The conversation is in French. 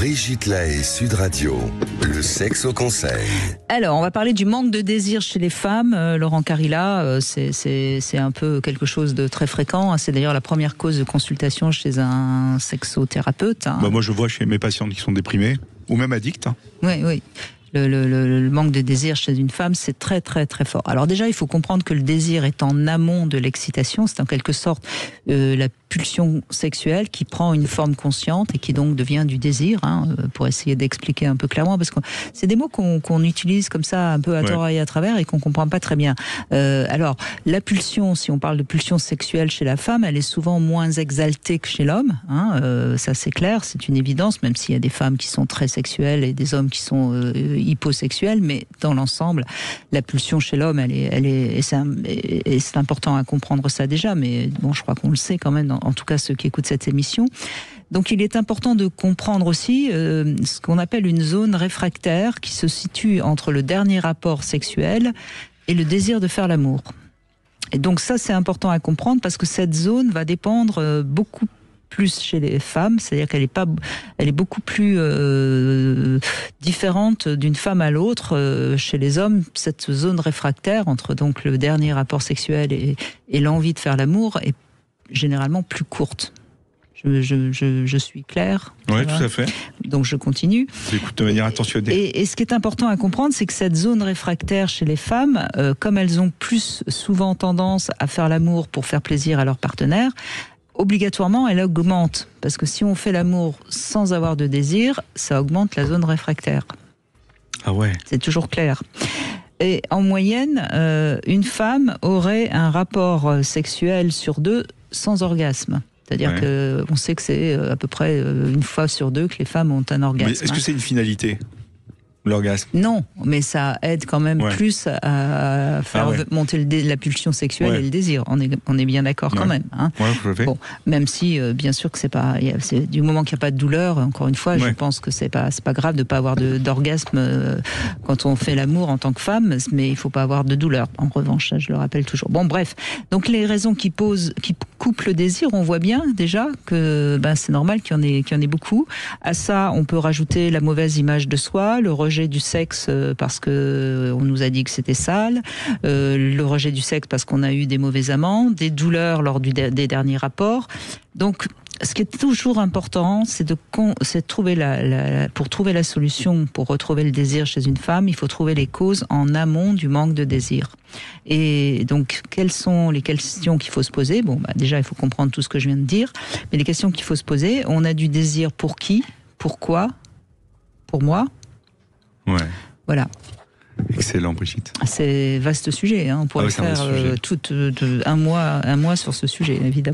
Brigitte Lahaie, Sud Radio, le sexe au conseil. Alors, on va parler du manque de désir chez les femmes. Laurent Carilla, c'est un peu quelque chose de très fréquent. C'est d'ailleurs la première cause de consultation chez un sexothérapeute. Moi, je vois chez mes patientes qui sont déprimées, ou même addictes. Oui. Le manque de désir chez une femme, c'est très très très fort. Alors déjà, il faut comprendre que le désir est en amont de l'excitation. C'est en quelque sorte la pulsion sexuelle qui prend une forme consciente et qui donc devient du désir, pour essayer d'expliquer un peu clairement, parce que c'est des mots qu'on utilise comme ça un peu à tort et à travers et qu'on comprend pas très bien. Alors, la pulsion, si on parle de pulsion sexuelle chez la femme, elle est souvent moins exaltée que chez l'homme. Ça c'est clair, c'est une évidence, même s'il y a des femmes qui sont très sexuelles et des hommes qui sont hyposexuels, mais dans l'ensemble, la pulsion chez l'homme, c'est important à comprendre ça déjà, mais bon, je crois qu'on le sait quand même, en tout cas ceux qui écoutent cette émission. Donc il est important de comprendre aussi ce qu'on appelle une zone réfractaire qui se situe entre le dernier rapport sexuel et le désir de faire l'amour. Et donc ça, c'est important à comprendre parce que cette zone va dépendre beaucoup plus chez les femmes, c'est-à-dire elle est beaucoup plus différente d'une femme à l'autre. Chez les hommes, cette zone réfractaire entre donc le dernier rapport sexuel et l'envie de faire l'amour est généralement plus courte. Je suis claire. Oui, tout à fait. Donc je continue. J'écoute de manière attentionnée. Et ce qui est important à comprendre, c'est que cette zone réfractaire chez les femmes, comme elles ont plus souvent tendance à faire l'amour pour faire plaisir à leur partenaire, obligatoirement, elle augmente. Parce que si on fait l'amour sans avoir de désir, ça augmente la zone réfractaire. Ah ouais. C'est toujours clair. Et en moyenne, une femme aurait un rapport sexuel sur 2 sans orgasme. C'est-à-dire qu'on sait que c'est à peu près une fois sur 2 que les femmes ont un orgasme. Mais est-ce que c'est une finalité ? L'orgasme? Non, mais ça aide quand même plus à faire monter la pulsion sexuelle et le désir. On est bien d'accord quand même. Bon, même si, bien sûr que c'est du moment qu'il n'y a pas de douleur, encore une fois, je pense que c'est pas grave de ne pas avoir d'orgasme quand on fait l'amour en tant que femme, mais il ne faut pas avoir de douleur. En revanche, ça, je le rappelle toujours. Bon, bref. Donc, les raisons qui coupent le désir, on voit bien déjà que c'est normal qu'il y en ait beaucoup. À ça, on peut rajouter la mauvaise image de soi, le rejet du sexe parce que on nous a dit que c'était sale, le rejet du sexe parce qu'on a eu des mauvais amants, des douleurs lors des derniers rapports. Donc, ce qui est toujours important, c'est de trouver pour trouver la solution, pour retrouver le désir chez une femme, il faut trouver les causes en amont du manque de désir. Et donc, quelles sont les questions qu'il faut se poser ? Bon, déjà, il faut comprendre tout ce que je viens de dire, mais les questions qu'il faut se poser, on a du désir pour qui ? Pourquoi ? Pour moi ? Ouais. Voilà. Excellent, Brigitte. C'est vaste sujet. On pourrait faire un mois sur ce sujet, évidemment.